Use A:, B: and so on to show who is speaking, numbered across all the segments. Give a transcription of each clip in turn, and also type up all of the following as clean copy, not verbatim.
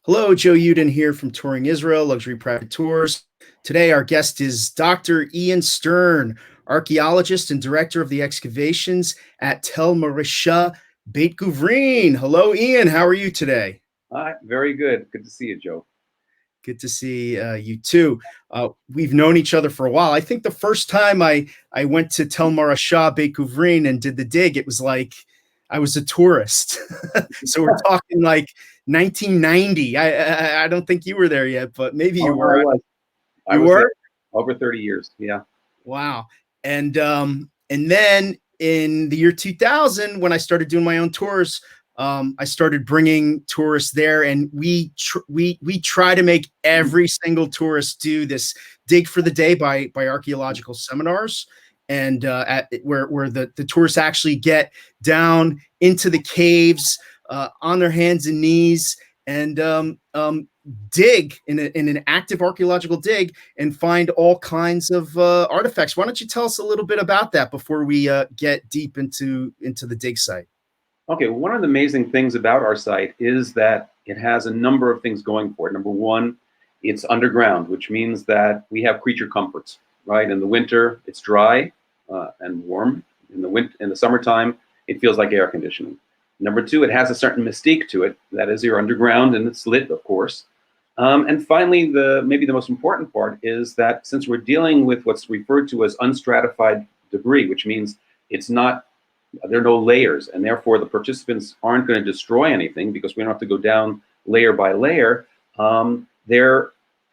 A: Hello, Joe Yudin here from Touring Israel, Luxury Private Tours. Today, our guest is Dr. Ian Stern, archaeologist and director of the excavations at Tel Maresha, Beit Guvrin. Hello, Ian. How are you today?
B: Very good. Good to see you, Joe.
A: Good to see you too. We've known each other for a while. I think the first time I went to Tel Maresha, Beit Guvrin, and did the dig, it was like I was a tourist. So we're talking like 1990. I don't think you were there yet, but maybe you were.
B: I was. I
A: You
B: was there
A: were?
B: over 30 years. Yeah.
A: Wow. And then in the year 2000, when I started doing my own tours, I started bringing tourists there, and we try to make every single tourist do this dig for the day by Archeological Seminars, and where the tourists actually get down into the caves on their hands and knees and dig in an active archaeological dig and find all kinds of artifacts. Why don't you tell us a little bit about that before we get deep into the dig site?
B: Okay. One of the amazing things about our site is that it has a number of things going for it. Number one, it's underground, which means that we have creature comforts, right? In the winter, it's dry and warm. In the summertime, it feels like air conditioning. Number two, it has a certain mystique to it. That is, you're underground and it's lit, of course. And finally, maybe the most important part is that since we're dealing with what's referred to as unstratified debris, which means there are no layers, and therefore the participants aren't going to destroy anything because we don't have to go down layer by layer. They're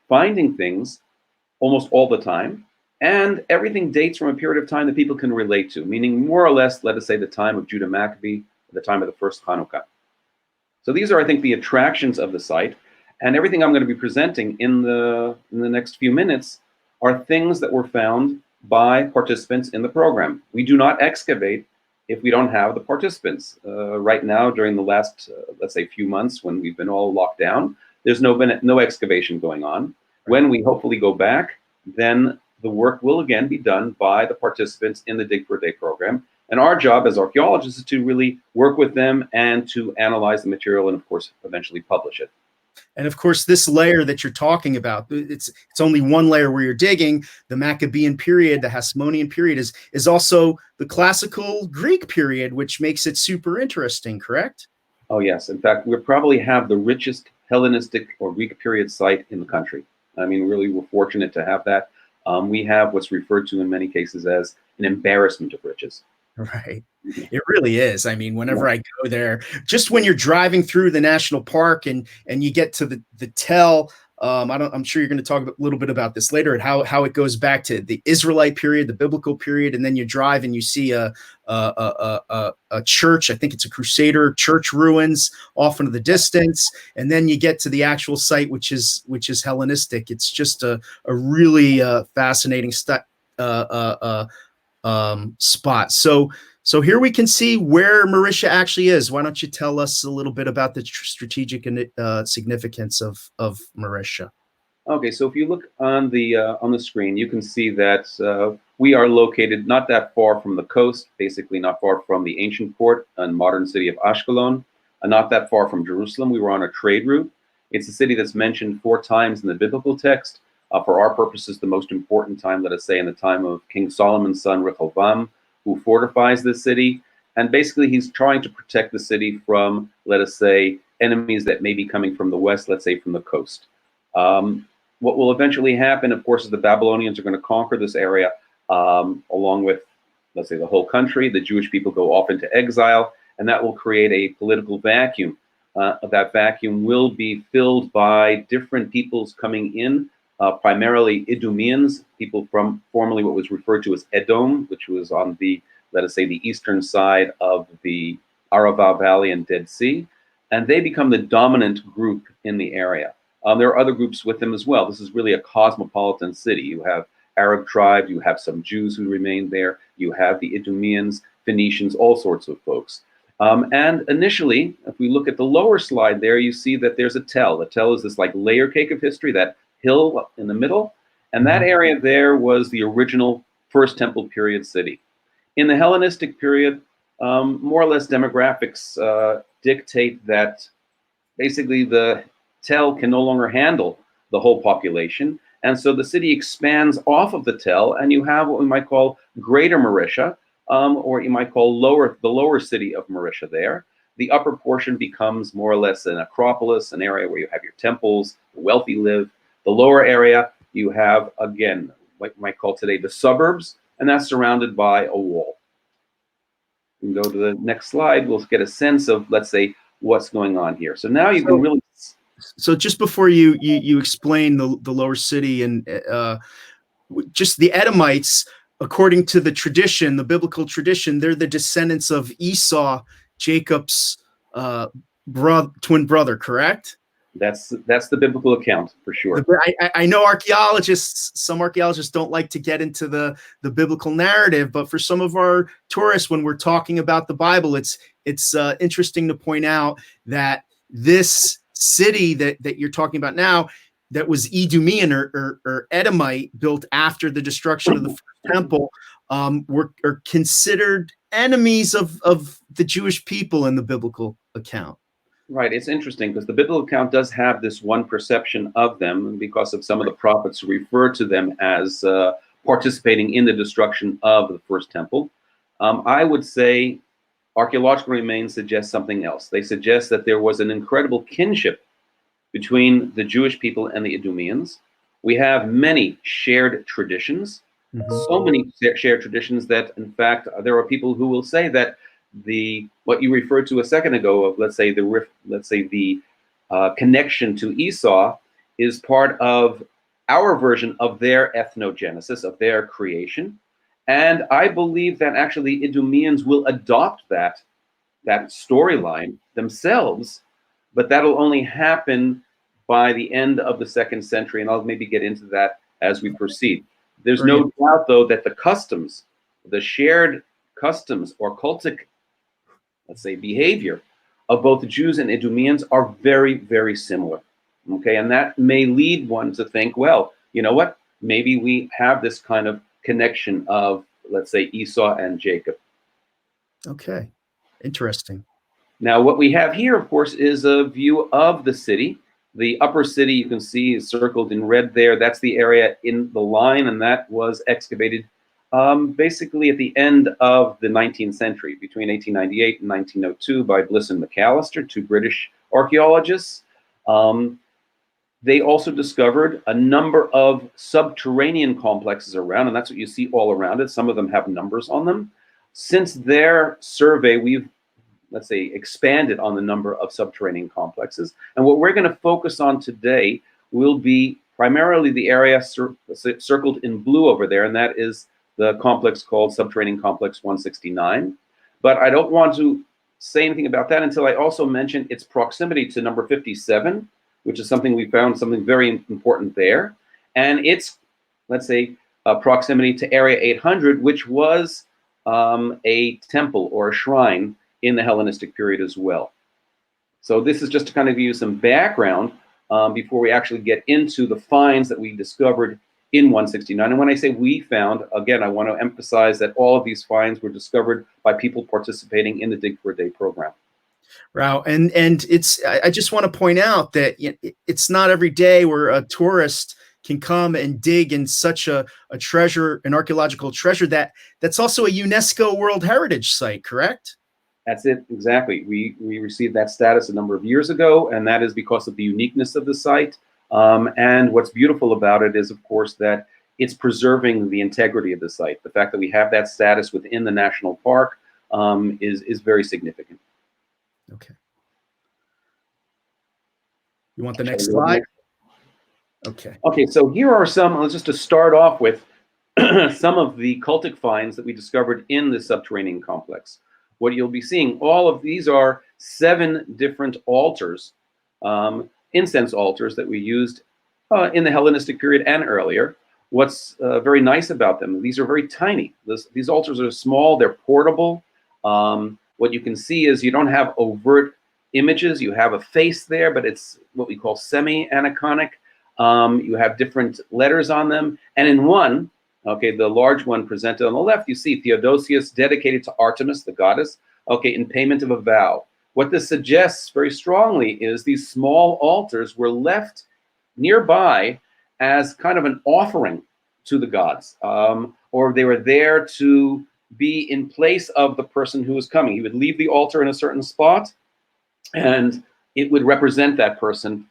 B: finding things almost all the time, and everything dates from a period of time that people can relate to, meaning more or less, let us say, the time of Judah Maccabee, the time of the first Hanukkah. So these are, I think, the attractions of the site. And everything I'm going to be presenting in the next few minutes are things that were found by participants in the program. We do not excavate if we don't have the participants. Right now, during the last, let's say, few months when we've been all locked down, there's been no excavation going on. When we hopefully go back, then the work will again be done by the participants in the Dig for a Day program. And our job as archaeologists is to really work with them and to analyze the material and, of course, eventually publish it.
A: And of course, this layer that you're talking about, it's only one layer where you're digging. The Maccabean period, the Hasmonean period is also the classical Greek period, which makes it super interesting, correct?
B: Oh, yes. In fact, we probably have the richest Hellenistic or Greek period site in the country. I mean, really, we're fortunate to have that. We have what's referred to in many cases as an embarrassment of riches.
A: Right. It really is. I mean, whenever I go there, just when you're driving through the national park and you get to the Tell, I'm sure you're going to talk a little bit about this later and how it goes back to the Israelite period, the biblical period, and then you drive and you see a church. I think it's a Crusader church ruins off into the distance, and then you get to the actual site, which is Hellenistic. It's just a really fascinating spot. So here we can see where Maresha actually is. Why don't you tell us a little bit about the strategic significance of Maresha?
B: Okay, so if you look on the screen, you can see that we are located not that far from the coast, basically not far from the ancient port and modern city of Ashkelon, and not that far from Jerusalem. We were on a trade route. It's a city that's mentioned 4 times in the biblical text. For our purposes, the most important time, let us say, in the time of King Solomon's son, Rehoboam, who fortifies the city. And basically, he's trying to protect the city from, let us say, enemies that may be coming from the west, let's say from the coast. What will eventually happen, of course, is the Babylonians are going to conquer this area along with, let's say, the whole country. The Jewish people go off into exile, and that will create a political vacuum. That vacuum will be filled by different peoples coming in. Primarily Idumeans, people from formerly what was referred to as Edom, which was on the, let us say, the eastern side of the Arava Valley and Dead Sea, and they become the dominant group in the area. There are other groups with them as well. This is really a cosmopolitan city. You have Arab tribes, you have some Jews who remained there, you have the Idumeans, Phoenicians, all sorts of folks. And initially, if we look at the lower slide there, you see that there's a tell. The tell is this like layer cake of history, that hill in the middle, and that area there was the original First Temple period city. In the Hellenistic period, more or less demographics dictate that basically the tell can no longer handle the whole population. And so the city expands off of the tell, and you have what we might call Greater Maresha, or you might call the lower city of Maresha there. The upper portion becomes more or less an acropolis, an area where you have your temples, the wealthy live. The lower area, you have, again, what you might call today the suburbs, and that's surrounded by a wall. We can go to the next slide. We'll get a sense of, let's say, what's going on here. So now you can really...
A: So just before you explain the lower city and just the Edomites, according to the tradition, the biblical tradition, they're the descendants of Esau, Jacob's twin brother, correct?
B: That's the biblical account for sure.
A: I know some archaeologists don't like to get into the biblical narrative, but for some of our tourists, when we're talking about the Bible, it's interesting to point out that this city that you're talking about now, that was Edomian or Edomite, built after the destruction of the first temple, are considered enemies of the Jewish people in the biblical account.
B: Right. It's interesting because the biblical account does have this one perception of them because of some of the prophets who refer to them as participating in the destruction of the first temple. I would say archaeological remains suggest something else. They suggest that there was an incredible kinship between the Jewish people and the Idumeans. We have many shared traditions, so many shared traditions that, in fact, there are people who will say that what you referred to a second ago of, let's say, the connection to Esau is part of our version of their ethnogenesis, of their creation. And I believe that actually Idumeans will adopt that storyline themselves, but that'll only happen by the end of the 2nd century, and I'll maybe get into that as we proceed. There's no doubt, though, that the shared customs or cultic, let's say, behavior of both the Jews and Idumeans are very, very similar. Okay, and that may lead one to think, well, you know what? Maybe we have this kind of connection of, let's say, Esau and Jacob.
A: Okay, interesting.
B: Now, what we have here, of course, is a view of the city. The upper city you can see is circled in red there. That's the area in the line, and that was excavated basically at the end of the 19th century, between 1898 and 1902, by Bliss and McAllister, 2 British archaeologists. They also discovered a number of subterranean complexes around, and that's what you see all around it. Some of them have numbers on them. Since their survey, we've, let's say, expanded on the number of subterranean complexes. And what we're going to focus on today will be primarily the area circled in blue over there, and that is the complex called Subterranean Complex 169. But I don't want to say anything about that until I also mention its proximity to number 57, which is something we found something very important there. And its, let's say, proximity to Area 800, which was a temple or a shrine in the Hellenistic period as well. So this is just to kind of give you some background before we actually get into the finds that we discovered in 169. And when I say we found, again, I want to emphasize that all of these finds were discovered by people participating in the Dig for a Day program.
A: Wow. And I just want to point out that it's not every day where a tourist can come and dig in such a treasure, an archaeological treasure that's also a UNESCO World Heritage Site, correct?
B: That's it, exactly. We received that status a number of years ago, and that is because of the uniqueness of the site. And what's beautiful about it is, of course, that it's preserving the integrity of the site. The fact that we have that status within the national park is very significant.
A: Okay. You want the next slide? Okay.
B: Okay, so here are some, just to start off with, some of the cultic finds that we discovered in the subterranean complex. What you'll be seeing, all of these are 7 different altars, incense altars that we used in the Hellenistic period and earlier. What's very nice about them, these are very tiny. These altars are small, they're portable. What you can see is you don't have overt images. You have a face there, but it's what we call semi-aniconic. You have different letters on them. And in one, okay, the large one presented on the left, you see Theodosius dedicated to Artemis, the goddess, okay, in payment of a vow. What this suggests very strongly is these small altars were left nearby as kind of an offering to the gods, or they were there to be in place of the person who was coming. He would leave the altar in a certain spot, and it would represent that person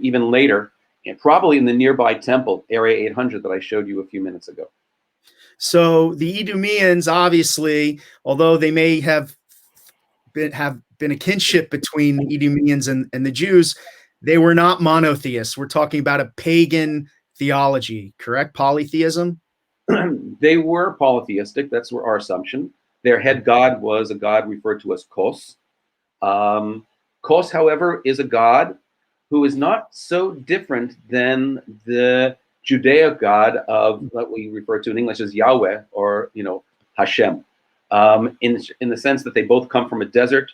B: even later, and probably in the nearby temple, Area 800, that I showed you a few minutes ago.
A: So the Idumeans, obviously, although they may have been a kinship between the Idumeans and the Jews, they were not monotheists. We're talking about a pagan theology, correct? Polytheism?
B: They were polytheistic. That's our assumption. Their head god was a god referred to as Kos. Kos, however, is a god who is not so different than the Judaic god of what we refer to in English as Yahweh, or Hashem, in the sense that they both come from a desert.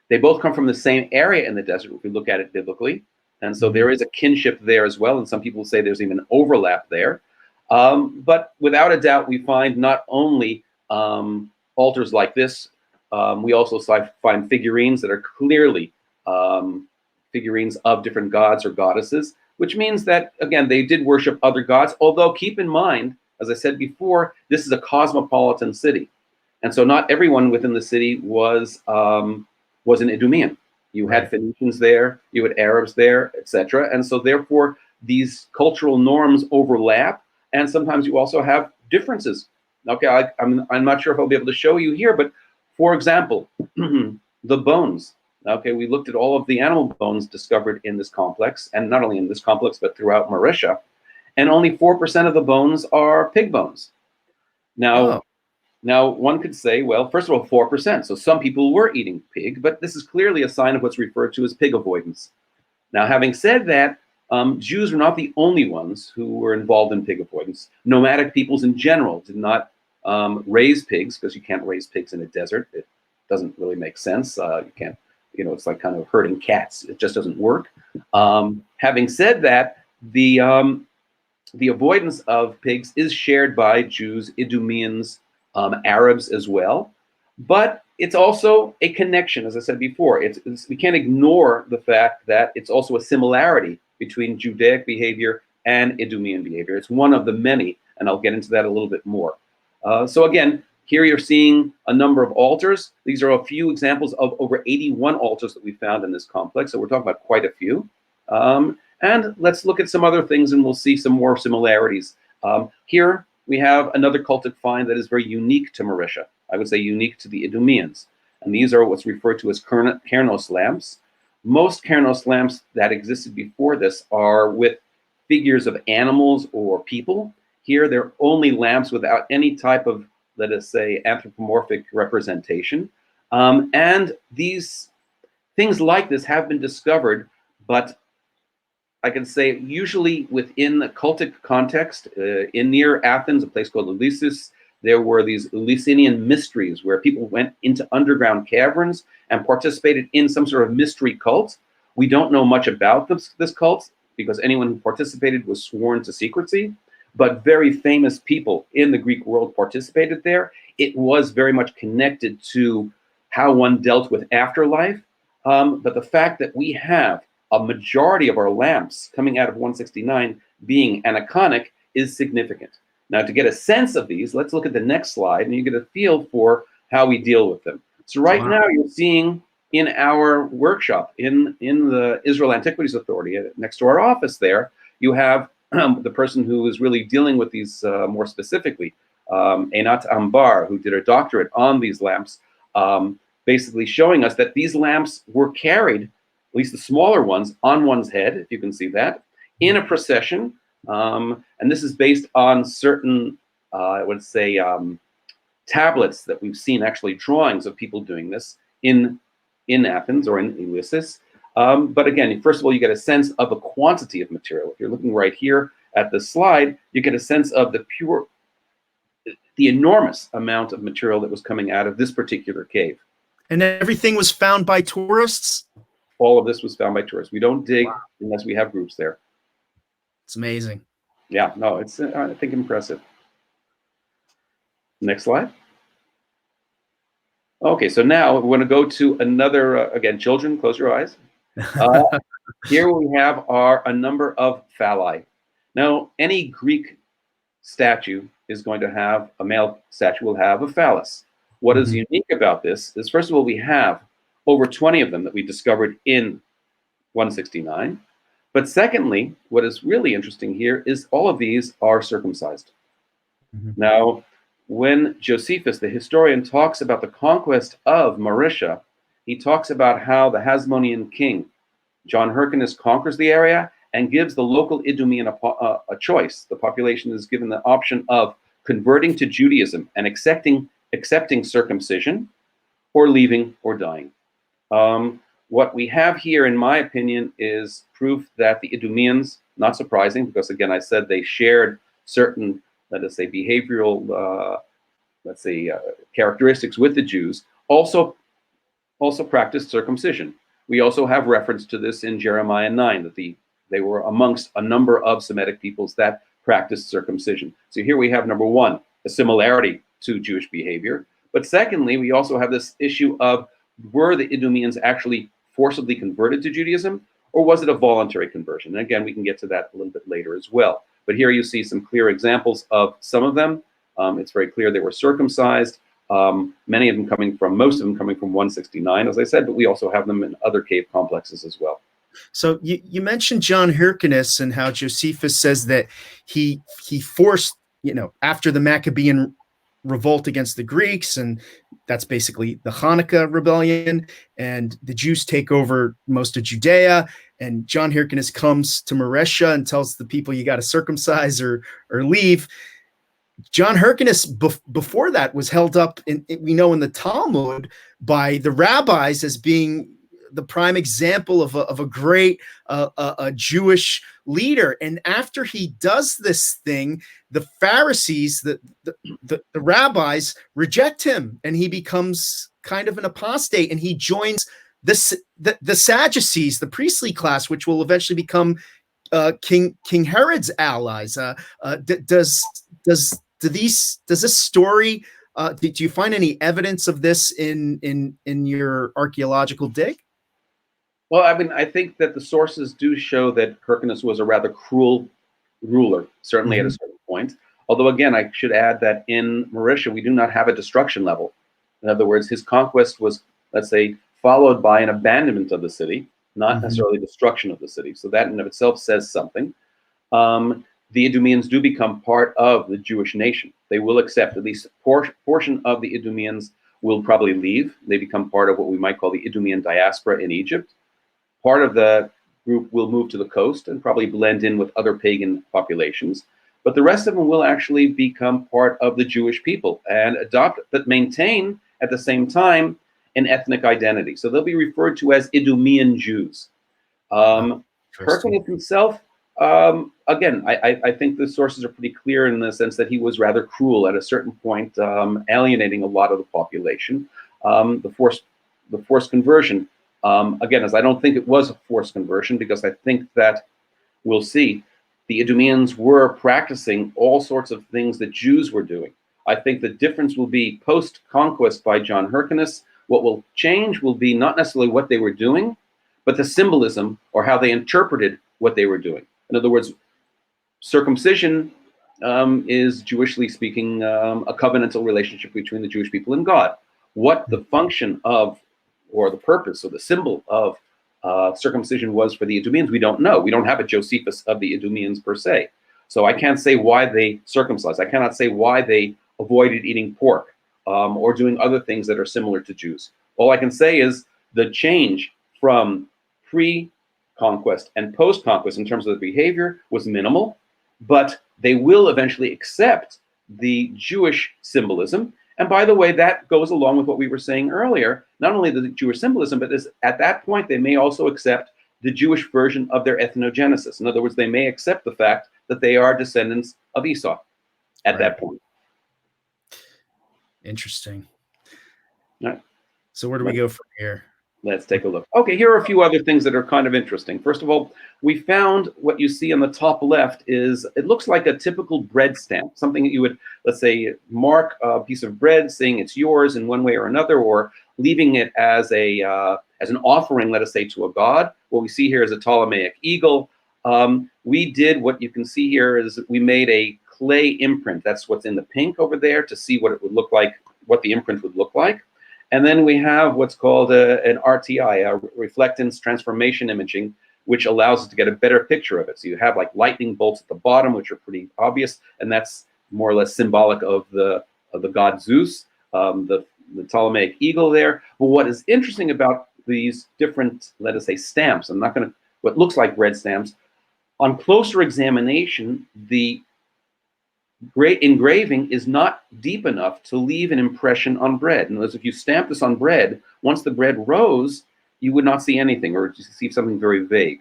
B: They both come from the same area in the desert, if we look at it biblically. And so there is a kinship there as well. And some people say there's even overlap there. But without a doubt, we find not only altars like this, we also find figurines that are clearly figurines of different gods or goddesses, which means that, again, they did worship other gods. Although, keep in mind, as I said before, this is a cosmopolitan city. And so not everyone within the city was an Idumean. You had Phoenicians there, you had Arabs there, etc. And so therefore, these cultural norms overlap, and sometimes you also have differences. Okay, I'm not sure if I'll be able to show you here, but for example, the bones. Okay, we looked at all of the animal bones discovered in this complex, and not only in this complex, but throughout Maresha, and only 4% of the bones are pig bones. Now, one could say, well, first of all, 4%. So some people were eating pig, but this is clearly a sign of what's referred to as pig avoidance. Now, having said that, Jews were not the only ones who were involved in pig avoidance. Nomadic peoples in general did not raise pigs, because you can't raise pigs in a desert. It doesn't really make sense. You can't, it's like kind of herding cats. It just doesn't work. Having said that, the avoidance of pigs is shared by Jews, Idumeans, Arabs as well. But it's also a connection, as I said before. We can't ignore the fact that it's also a similarity between Judaic behavior and Idumean behavior. It's one of the many, and I'll get into that a little bit more. So again, here you're seeing a number of altars. These are a few examples of over 81 altars that we found in this complex. So we're talking about quite a few. And let's look at some other things, and we'll see some more similarities. Here we have another cultic find that is very unique to Maresha. I would say unique to the Idumeans. And these are what's referred to as Kernos lamps. Most Kernos lamps that existed before this are with figures of animals or people. Here, they're only lamps without any type of, let us say, anthropomorphic representation. And these things like this have been discovered, but I can say usually within the cultic context. In near Athens, a place called Eleusis, there were these Eleusinian mysteries where people went into underground caverns and participated in some sort of mystery cult. We don't know much about this cult, because anyone who participated was sworn to secrecy, but very famous people in the Greek world participated there. It was very much connected to how one dealt with afterlife. But the fact that we have a majority of our lamps coming out of 169 being aniconic is significant. Now, to get a sense of these, let's look at the next slide, and you get a feel for how we deal with them. So right now, you're seeing in our workshop, in the Israel Antiquities Authority, next to our office there, you have the person who is really dealing with these more specifically, Einat Ambar, who did a doctorate on these lamps, basically showing us that these lamps were carried, at least the smaller ones, on one's head, if you can see that, in a procession. And this is based on certain, I would say, tablets that we've seen, actually drawings of people doing this in Athens or in Eleusis. But again, first of all, you get a sense of a quantity of material. If you're looking right here at the slide, you get a sense of the enormous amount of material that was coming out of this particular cave.
A: And everything was found by tourists?
B: All of this was found by tourists. We don't dig unless we have groups there.
A: It's amazing.
B: Yeah, no, it's, I think, impressive. Next slide. Okay, so now we're going to go to another, again, children, close your eyes. Uh, Here we have a number of phalli. Now, any Greek statue is going to have, a male statue will have a phallus. What is
A: Mhm.
B: unique about this is, first of all, we have over 20 of them that we discovered in 169. But secondly, what is really interesting here is all of these are circumcised.
A: Mhm.
B: Now, when Josephus, the historian, talks about the conquest of Maresha, he talks about how the Hasmonean king, John Hyrcanus, conquers the area and gives the local Idumean a choice. The population is given the option of converting to Judaism and accepting circumcision, or leaving or dying. What we have here, in my opinion, is proof that the Idumeans, not surprising, because again, I said they shared certain, let us say, behavioral, characteristics with the Jews, also practiced circumcision. We also have reference to this in Jeremiah 9, that they were amongst a number of Semitic peoples that practiced circumcision. So here we have, number one, a similarity to Jewish behavior. But secondly, we also have this issue of, were the Idumeans actually forcibly converted to Judaism, or was it a voluntary conversion? And again, we can get to that a little bit later as well. But here you see some clear examples of some of them. It's very clear they were circumcised. Most of them coming from 169, as I said, but we also have them in other cave complexes as well.
A: So you mentioned John Hyrcanus and how Josephus says that he forced, after the Maccabean revolt against the Greeks, and that's basically the Hanukkah rebellion, and the Jews take over most of Judea, and John Hyrcanus comes to Maresha and tells the people, you got to circumcise or leave. John Hyrcanus, before that, was held up, we know, in the Talmud by the rabbis as being the prime example of a great a Jewish leader. And after he does this thing, the Pharisees, the rabbis, reject him, and he becomes kind of an apostate, and he joins the Sadducees, the priestly class, which will eventually become King Herod's allies. Does this story, do you find any evidence of this in your archaeological dig?
B: Well, I mean, I think that the sources do show that Hyrcanus was a rather cruel ruler, certainly at a certain point. Although, again, I should add that in Maresha, we do not have a destruction level. In other words, his conquest was, let's say, followed by an abandonment of the city, not necessarily destruction of the city. So that in and of itself says something. The Idumeans do become part of the Jewish nation. They will accept, at least a portion of the Idumeans will probably leave. They become part of what we might call the Idumean diaspora in Egypt. Part of the group will move to the coast and probably blend in with other pagan populations. But the rest of them will actually become part of the Jewish people and adopt, but maintain at the same time an ethnic identity. So they'll be referred to as Idumean Jews. Hyrcanus himself, again, I think the sources are pretty clear in the sense that he was rather cruel at a certain point, alienating a lot of the population. The forced conversion, again, as I don't think it was a forced conversion, because I think that we'll see the Idumeans were practicing all sorts of things that Jews were doing. I think the difference will be post-conquest by John Hyrcanus. What will change will be not necessarily what they were doing, but the symbolism or how they interpreted what they were doing. In other words, circumcision is, Jewishly speaking, a covenantal relationship between the Jewish people and God. What the function of, or the purpose, or the symbol of circumcision was for the Idumeans, we don't know. We don't have a Josephus of the Idumeans per se. So I can't say why they circumcised. I cannot say why they avoided eating pork or doing other things that are similar to Jews. All I can say is the change from pre-conquest and post-conquest in terms of the behavior was minimal, but they will eventually accept the Jewish symbolism. And by the way, that goes along with what we were saying earlier, not only the Jewish symbolism, but at that point, they may also accept the Jewish version of their ethnogenesis. In other words, they may accept the fact that they are descendants of Esau at that point.
A: Interesting.
B: Right.
A: So where do we go from here?
B: Let's take a look. Okay, here are a few other things that are kind of interesting. First of all, we found what you see on the top left is, it looks like a typical bread stamp, something that you would, let's say, mark a piece of bread saying it's yours in one way or another, or leaving it as an offering, let us say, to a god. What we see here is a Ptolemaic eagle. We did what you can see here is we made a clay imprint. That's what's in the pink over there, to see what it would look like, what the imprint would look like. And then we have what's called an RTI, a reflectance transformation imaging, which allows us to get a better picture of it. So you have like lightning bolts at the bottom, which are pretty obvious, and that's more or less symbolic of the god Zeus, the Ptolemaic eagle there. But what is interesting about these different, let us say, stamps, I'm not going to, what looks like bread stamps, on closer examination, the great engraving is not deep enough to leave an impression on bread. In other words, if you stamp this on bread, once the bread rose, you would not see anything, or you see something very vague,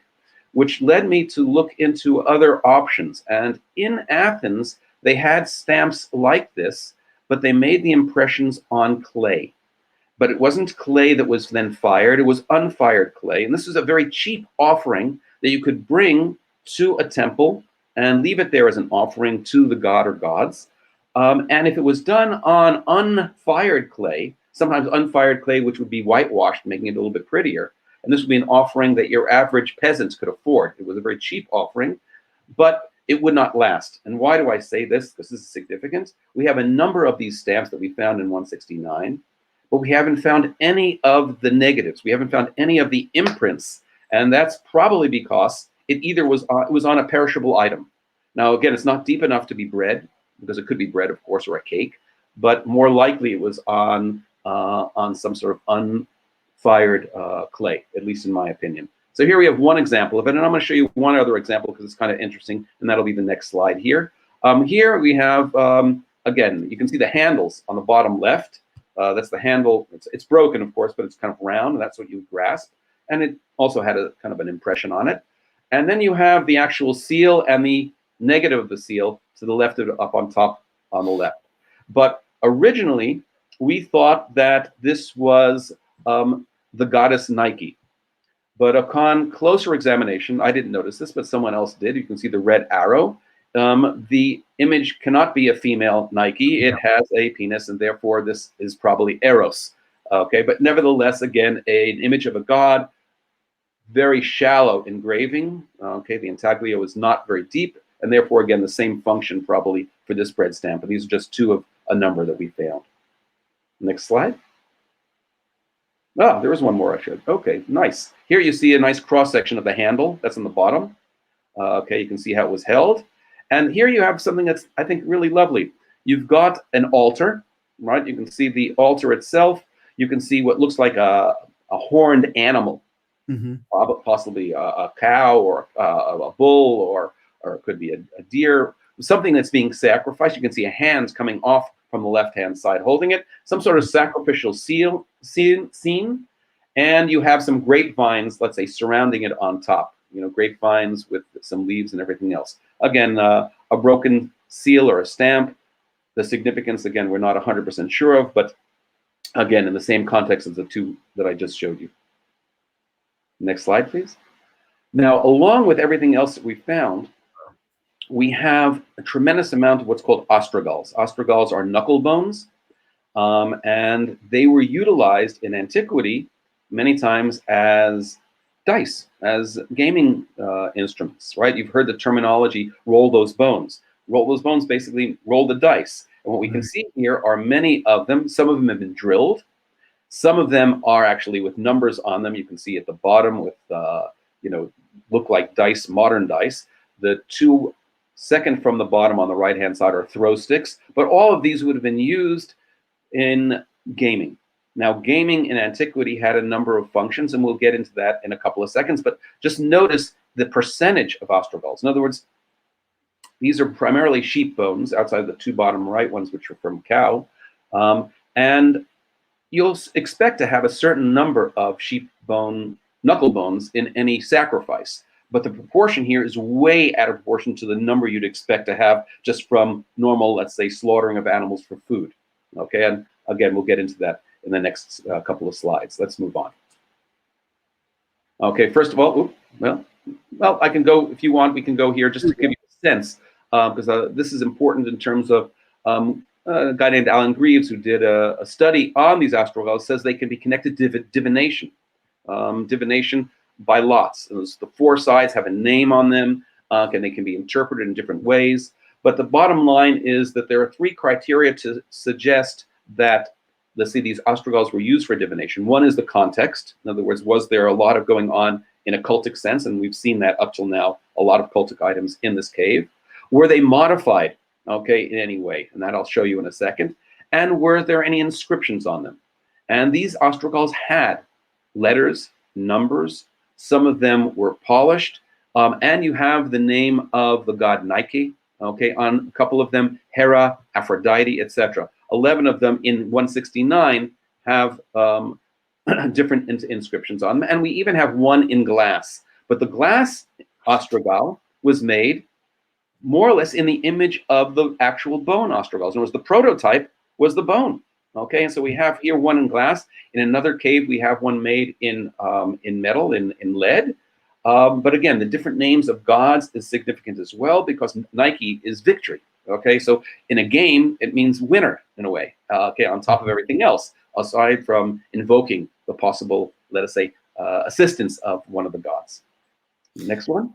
B: which led me to look into other options. And in Athens, they had stamps like this, but they made the impressions on clay. But it wasn't clay that was then fired, it was unfired clay. And this is a very cheap offering that you could bring to a temple and leave it there as an offering to the god or gods. And if it was done on unfired clay, sometimes unfired clay which would be whitewashed, making it a little bit prettier, and this would be an offering that your average peasants could afford. It was a very cheap offering, but it would not last. And why do I say this? This is significant. We have a number of these stamps that we found in 169, but we haven't found any of the negatives. We haven't found any of the imprints, and that's probably because it either was on a perishable item. Now, again, it's not deep enough to be bread, because it could be bread, of course, or a cake, but more likely it was on some sort of unfired clay, at least in my opinion. So here we have one example of it, and I'm going to show you one other example because it's kind of interesting, and that'll be the next slide here. Here we have, again, you can see the handles on the bottom left. That's the handle. It's broken, of course, but it's kind of round, and that's what you would grasp. And it also had a kind of an impression on it. And then you have the actual seal and the negative of the seal to the left of it, up on top on the left. But originally, we thought that this was the goddess Nike. But upon closer examination, I didn't notice this, but someone else did. You can see the red arrow. The image cannot be a female Nike. It has a penis, and therefore this is probably Eros. Okay, but nevertheless, again, an image of a god, very shallow engraving. Okay, the intaglio is not very deep, and therefore, again, the same function probably for this bread stamp. But these are just two of a number that we found. Next slide. Oh, there is one more I should. Okay, nice. Here you see a nice cross section of the handle. That's on the bottom. Okay, you can see how it was held. And here you have something that's, I think, really lovely. You've got an altar, right? You can see the altar itself. You can see what looks like a horned animal. Possibly a cow or a bull, or it could be a deer, something that's being sacrificed. You can see a hand coming off from the left-hand side holding it, some sort of sacrificial scene, and you have some grapevines, let's say, surrounding it on top. You know, grapevines with some leaves and everything else. Again, a broken seal or a stamp. The significance, again, we're not 100% sure of, but again, in the same context as the two that I just showed you. Next slide, please. Now, along with everything else that we found, we have a tremendous amount of what's called ostrogals. Ostrogals are knuckle bones, and they were utilized in antiquity many times as dice, as gaming instruments, right? You've heard the terminology, roll those bones. Roll those bones, basically roll the dice. And what we can see here are many of them. Some of them have been drilled. Some of them are actually with numbers on them. You can see at the bottom with, look like dice, modern dice. The two second from the bottom on the right-hand side are throw sticks. But all of these would have been used in gaming. Now, gaming in antiquity had a number of functions, and we'll get into that in a couple of seconds. But just notice the percentage of ostrogals. In other words, these are primarily sheep bones outside of the two bottom right ones, which are from cow. And you'll expect to have a certain number of sheep bone, knuckle bones in any sacrifice. But the proportion here is way out of proportion to the number you'd expect to have just from normal, let's say, slaughtering of animals for food. Okay, and again, we'll get into that in the next couple of slides. Let's move on. Okay, first of all, well, I can go if you want. We can go here just to give you a sense, because this is important in terms of a guy named Alan Greaves who did a study on these astrogals. Says they can be connected to divination, divination by lots. The four sides have a name on them, and they can be interpreted in different ways. But the bottom line is that there are three criteria to suggest that, let's see, these astrogals were used for divination. One is the context. In other words, was there a lot of going on in a cultic sense? And we've seen that up till now, a lot of cultic items in this cave. Were they modified, okay, in any way? And that I'll show you in a second. And were there any inscriptions on them? And these astrogals had letters, numbers. Some of them were polished. And you have the name of the god Nike, okay, on a couple of them, Hera, Aphrodite, etc. 11 of them in 169 have different inscriptions on them, and we even have one in glass. But the glass ostrogal was made more or less in the image of the actual bone ostrogals. In other words, the prototype was the bone. Okay, and so we have here one in glass. In another cave, we have one made in metal, in lead. But again, the different names of gods is significant as well, because Nike is victory. Okay, so in a game, it means winner in a way. Okay, on top of everything else, aside from invoking the possible, let us say, assistance of one of the gods. Next one.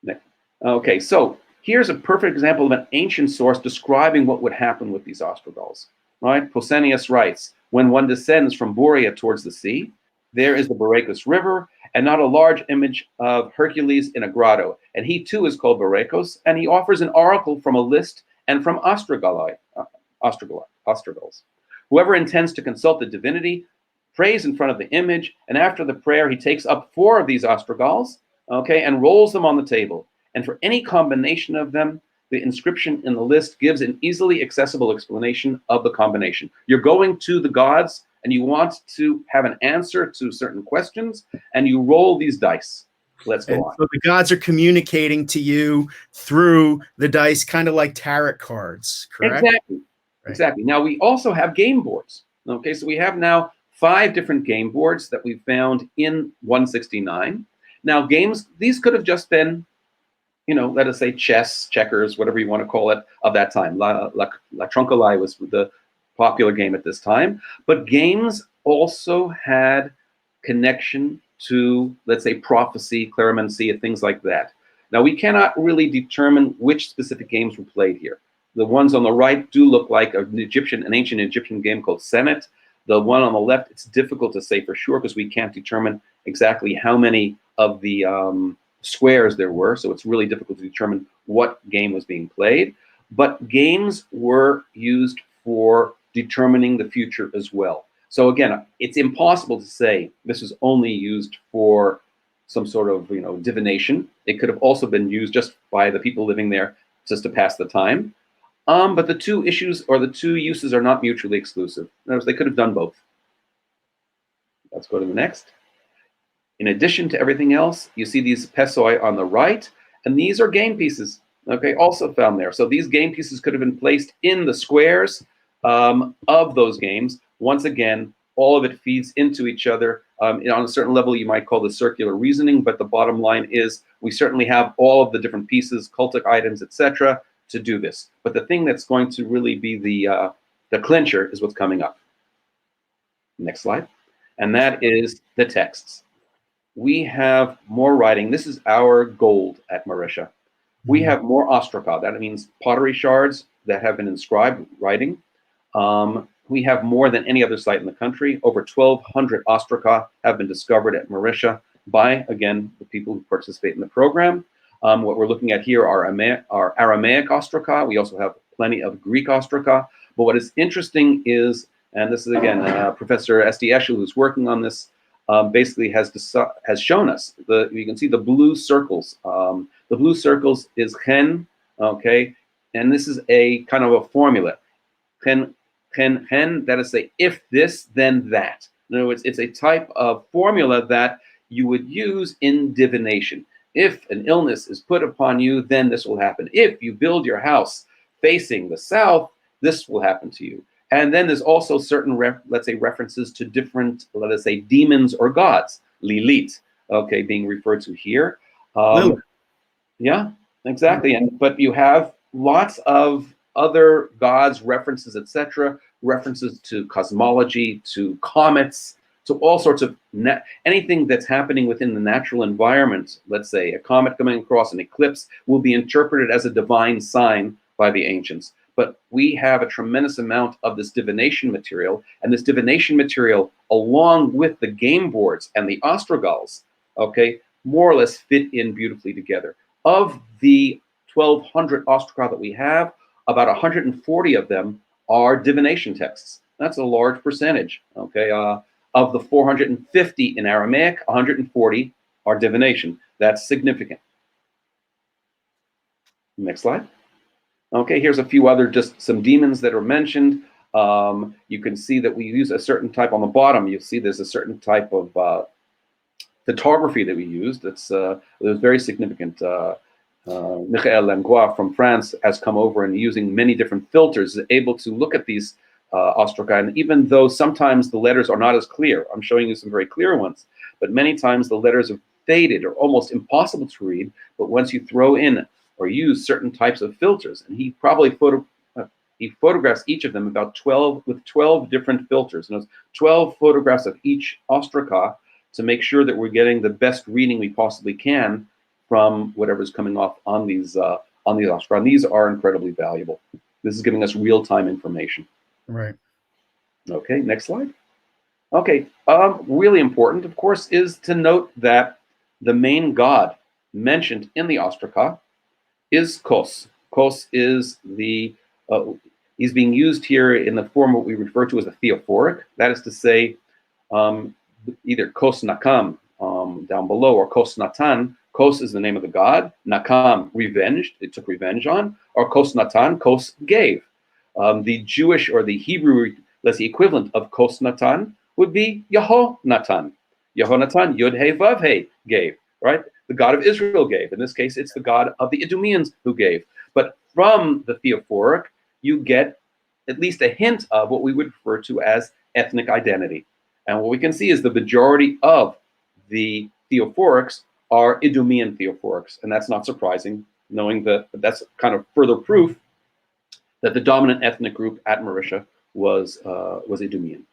B: Next. Okay, so here's a perfect example of an ancient source describing what would happen with these ostrogals. Right? Pausanias writes, when one descends from Borea towards the sea, there is the Barakos River, and not a large image of Hercules in a grotto. And he too is called Barakos, and he offers an oracle from a list and from ostrogals. Whoever intends to consult the divinity prays in front of the image, and after the prayer, he takes up 4 of these ostrogals, okay, and rolls them on the table. And for any combination of them, the inscription in the list gives an easily accessible explanation of the combination. You're going to the gods, and you want to have an answer to certain questions, and you roll these dice. Let's go on.
A: So the gods are communicating to you through the dice, kind of like tarot cards, correct?
B: Exactly. Right. Exactly. Now, we also have game boards. Okay, so we have now 5 different game boards that we found in 169. Now, games, these could have just been, you know, let us say chess, checkers, whatever you want to call it, of that time. La Troncolai was the popular game at this time. But games also had connection to, let's say, prophecy, clarimancy, things like that. Now, we cannot really determine which specific games were played here. The ones on the right do look like an ancient Egyptian game called Senet. The one on the left, it's difficult to say for sure because we can't determine exactly how many of the squares there were, so it's really difficult to determine what game was being played. But games were used for determining the future as well. So again, it's impossible to say this was only used for some sort of, you know, divination. It could have also been used just by the people living there just to pass the time. But the two issues or the two uses are not mutually exclusive. In other words, they could have done both. Let's go to the next. In addition to everything else, you see these pessoi on the right, and these are game pieces, okay, also found there. So these game pieces could have been placed in the squares of those games. Once again, all of it feeds into each other. On a certain level, you might call this circular reasoning, but the bottom line is we certainly have all of the different pieces, cultic items, etc., to do this. But the thing that's going to really be the clincher is what's coming up. Next slide. And that is the texts. We have more writing. This is our gold at Maresha. We have more ostraca. That means pottery shards that have been inscribed writing. We have more than any other site in the country. Over 1,200 ostraca have been discovered at Maresha by, again, the people who participate in the program. What we're looking at here are Aramaic ostraca. We also have plenty of Greek ostraca. But what is interesting is, and this is again Professor S.D. Eschel, who's working on this, basically has shown us. You can see the blue circles. The blue circles is chen, okay, and this is a kind of a formula. Chen, that is say, if this, then that. In other words, it's a type of formula that you would use in divination. If an illness is put upon you, then this will happen. If you build your house facing the south, this will happen to you. And then there's also certain, let's say, references to different, let us say, demons or gods. Lilith, okay, being referred to here.
A: Lily.
B: Yeah, exactly. But you have lots of other gods, references, etc., references to cosmology, to comets, to all sorts of anything that's happening within the natural environment. Let's say a comet coming across an eclipse will be interpreted as a divine sign by the ancients. But we have a tremendous amount of this divination material, and this divination material, along with the game boards and the ostrogals, okay, more or less fit in beautifully together. Of the 1,200 ostraca that we have, about 140 of them are divination texts. That's a large percentage, okay? Of the 450 in Aramaic, 140 are divination. That's significant. Next slide. Okay, here's a few other, just some demons that are mentioned. You can see that we use a certain type on the bottom. You see there's a certain type of photography that we used. It was very significant. Michael Langlois from France has come over and using many different filters, is able to look at these ostraca. And even though sometimes the letters are not as clear, I'm showing you some very clear ones, but many times the letters are faded or almost impossible to read. But once you throw in or use certain types of filters, and he probably photographs each of them about 12 with 12 different filters, and it's 12 photographs of each ostraca to make sure that we're getting the best reading we possibly can from whatever's coming off on these ostraca. And these are incredibly valuable. This is giving us real-time information.
A: Right.
B: Okay, next slide. Okay, really important, of course, is to note that the main god mentioned in the ostraca is Kos. Kos is he's being used here in the form what we refer to as a theophoric. That is to say, either Kos Nakam down below, or Kos Natan. Kos is the name of the god. Nakam, revenged. It took revenge on. Or Kos Natan, Kos gave. The Jewish or the Hebrew, let's say, equivalent of Kos Natan would be Yehonatan. Yehonatan, Yud He Vav He, gave. Right? The God of Israel gave. In this case, it's the God of the Idumeans who gave. But from the theophoric, you get at least a hint of what we would refer to as ethnic identity. And what we can see is the majority of the theophorics are Idumean theophorics. And that's not surprising, knowing that that's kind of further proof that the dominant ethnic group at Maresha was Idumean.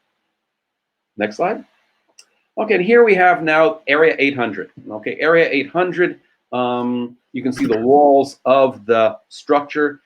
B: Next slide. Okay, and here we have now Area 800. Okay, Area 800, you can see the walls of the structure.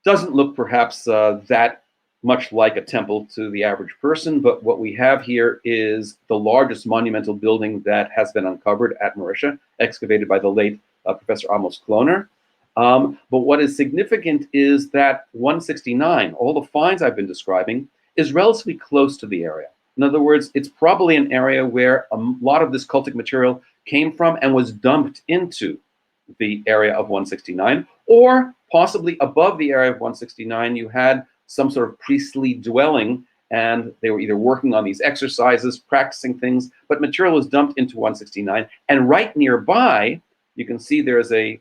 B: Doesn't look perhaps that much like a temple to the average person, but what we have here is the largest monumental building that has been uncovered at Maresha, excavated by the late Professor Amos Kloner. But what is significant is that 169, all the finds I've been describing, is relatively close to the area. In other words, it's probably an area where a lot of this cultic material came from and was dumped into the area of 169, or possibly above the area of 169, you had some sort of priestly dwelling, and they were either working on these exercises, practicing things, but material was dumped into 169. And right nearby, you can see there's the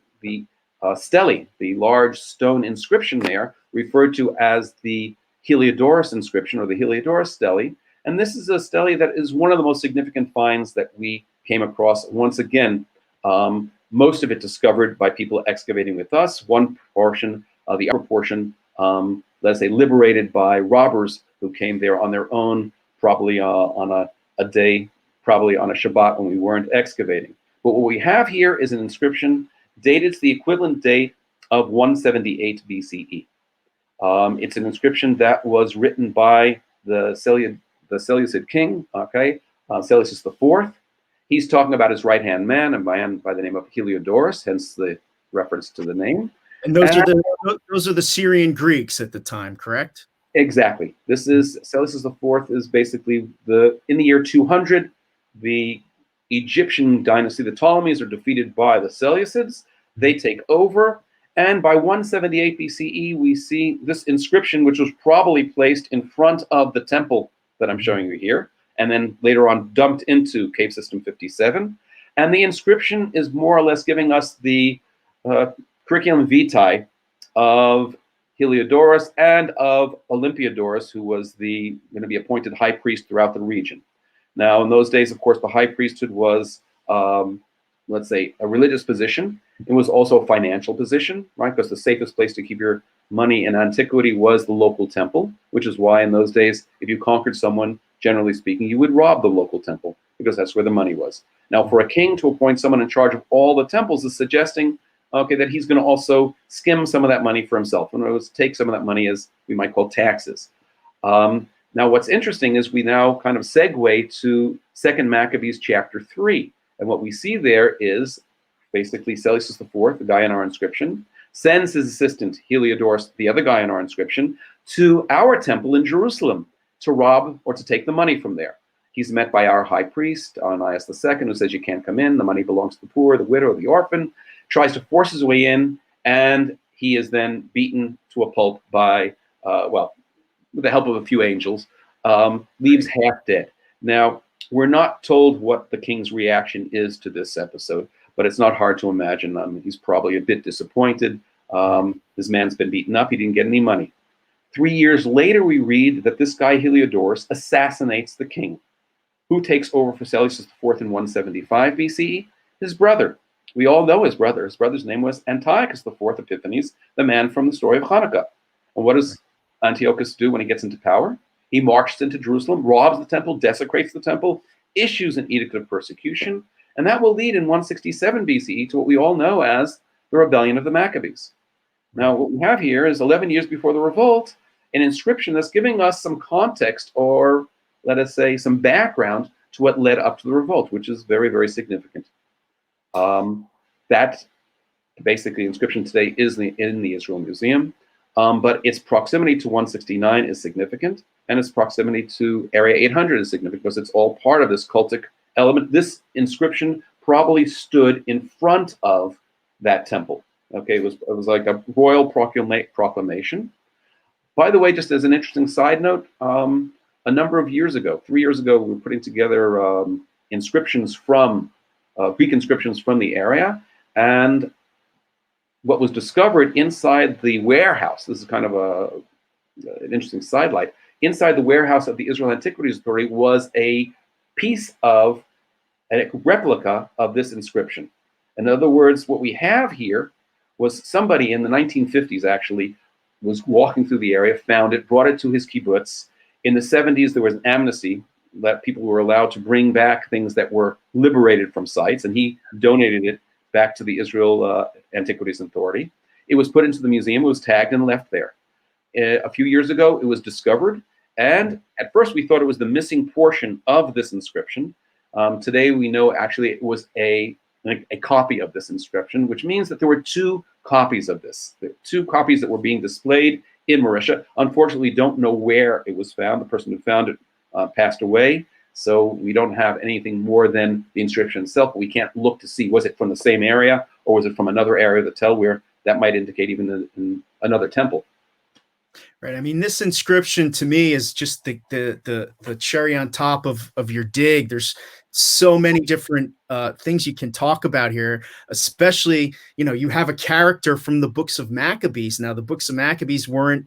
B: stele, the large stone inscription there, referred to as the Heliodorus inscription, or the Heliodorus stele. And this is a stele that is one of the most significant finds that we came across. Once again, most of it discovered by people excavating with us. One portion, the upper portion, let's say, liberated by robbers who came there on their own, probably on a day, probably on a Shabbat when we weren't excavating. But what we have here is an inscription dated to the equivalent date of 178 BCE. It's an inscription that was written by the Seleucid king, okay, Seleucus IV. He's talking about his right-hand man, a man by the name of Heliodorus, hence the reference to the name.
A: And those are the Syrian Greeks at the time, correct?
B: Exactly. This is Seleucus IV is basically in the year 200, the Egyptian dynasty, the Ptolemies, are defeated by the Seleucids. They take over, and by 178 BCE, we see this inscription, which was probably placed in front of the temple that I'm showing you here, and then later on dumped into Cave System 57. And the inscription is more or less giving us the curriculum vitae of Heliodorus and of Olympiodorus, who was going to be appointed high priest throughout the region. Now, in those days, of course, the high priesthood was, let's say, a religious position. It was also a financial position, right? Because the safest place to keep your money in antiquity was the local temple, which is why in those days, if you conquered someone, generally speaking, you would rob the local temple because that's where the money was. Now, for a king to appoint someone in charge of all the temples is suggesting, okay, that he's going to also skim some of that money for himself. In other words, take some of that money as we might call taxes. Now, what's interesting is we now kind of segue to 2 Maccabees chapter 3. And what we see there is basically Seleucus IV, the guy in our inscription, sends his assistant Heliodorus, the other guy in our inscription, to our temple in Jerusalem to rob or to take the money from there. He's met by our high priest, Onias II, who says you can't come in, the money belongs to the poor, the widow, the orphan, tries to force his way in, and he is then beaten to a pulp by, well, with the help of a few angels, leaves half dead. Now, we're not told what the king's reaction is to this episode, but it's not hard to imagine. He's probably a bit disappointed. This man's been beaten up. He didn't get any money. 3 years later, we read that this guy Heliodorus assassinates the king. Who takes over for Seleucus IV in 175 BCE? His brother. We all know his brother. His brother's name was Antiochus IV Epiphanes, the man from the story of Hanukkah. And what does Antiochus do when he gets into power? He marches into Jerusalem, robs the temple, desecrates the temple, issues an edict of persecution, and that will lead in 167 BCE to what we all know as the rebellion of the Maccabees. Now, what we have here is 11 years before the revolt, an inscription that's giving us some context, or let us say some background to what led up to the revolt, which is very, very significant. That basically inscription today is in the Israel Museum, but its proximity to 169 is significant, and its proximity to Area 800 is significant because it's all part of this cultic element. This inscription probably stood in front of that temple. Okay, it was like a royal proclamation. By the way, just as an interesting side note, a number of years ago, 3 years ago, we were putting together inscriptions from Greek inscriptions from the area, and what was discovered inside the warehouse, this is kind of an interesting sidelight, inside the warehouse of the Israel Antiquities Authority was a piece of a replica of this inscription. In other words, what we have here was somebody in the 1950s actually was walking through the area, found it, brought it to his kibbutz. In the 70s, there was an amnesty that people were allowed to bring back things that were liberated from sites, and he donated it back to the Israel Antiquities Authority. It was put into the museum, it was tagged and left there. A few years ago, it was discovered, and at first we thought it was the missing portion of this inscription. Today we know actually it was a copy of this inscription, which means that there were two copies of this. The two copies that were being displayed in Maresha. Unfortunately, don't know where it was found. The person who found it passed away, so we don't have anything more than the inscription itself. We can't look to see, was it from the same area or was it from another area to tell where that might indicate even in another temple.
A: Right. I mean, this inscription to me is just the cherry on top of your dig. There's so many different things you can talk about here, especially, you have a character from the books of Maccabees. Now, the books of Maccabees weren't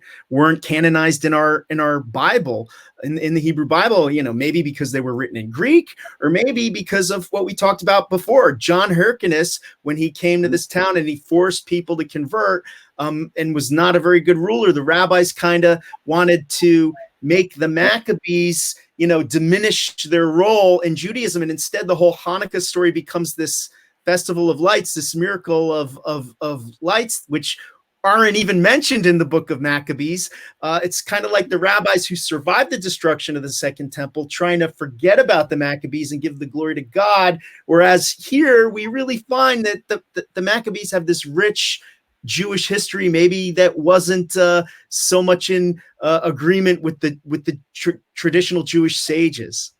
A: canonized in our Bible, in the Hebrew Bible, maybe because they were written in Greek, or maybe because of what we talked about before. John Hyrcanus, when he came to this town and he forced people to convert, and was not a very good ruler, the rabbis kind of wanted to make the Maccabees, diminish their role in Judaism. And instead, the whole Hanukkah story becomes this festival of lights, this miracle of lights, which aren't even mentioned in the book of Maccabees. It's kind of like the rabbis who survived the destruction of the Second Temple trying to forget about the Maccabees and give the glory to God. Whereas here, we really find that the Maccabees have this rich Jewish history, maybe that wasn't so much in agreement with the traditional Jewish sages.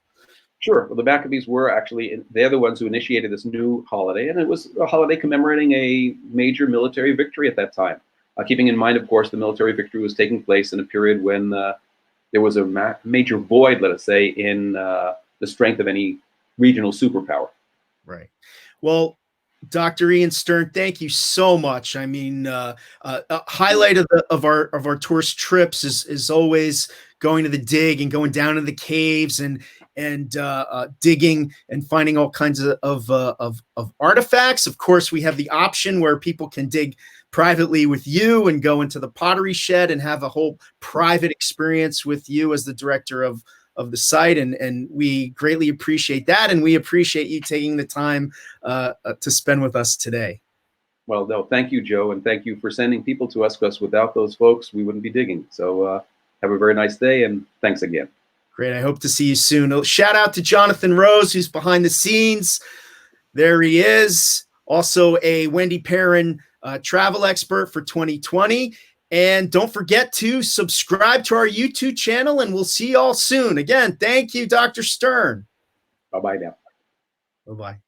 B: Sure. Well, the Maccabees were actually, they're the ones who initiated this new holiday, and it was a holiday commemorating a major military victory at that time. Keeping in mind, of course, the military victory was taking place in a period when there was a major void, let us say, in the strength of any regional superpower.
A: Right. Well, Dr. Ian Stern, thank you so much. I mean, a highlight of our tourist trips is always going to the dig and going down to the caves and digging and finding all kinds of artifacts. Of course, we have the option where people can dig privately with you and go into the pottery shed and have a whole private experience with you as the director of the site, and we greatly appreciate that, and we appreciate you taking the time to spend with us today.
B: Well, no, thank you, Joe, and thank you for sending people to us, because without those folks, we wouldn't be digging. So have a very nice day, and thanks again.
A: Great. I hope to see you soon. Shout out to Jonathan Rose, who's behind the scenes. There he is. Also a Wendy Perrin travel expert for 2020. And don't forget to subscribe to our YouTube channel, and we'll see you all soon. Again, thank you, Dr. Stern.
B: Bye-bye now.
A: Bye-bye.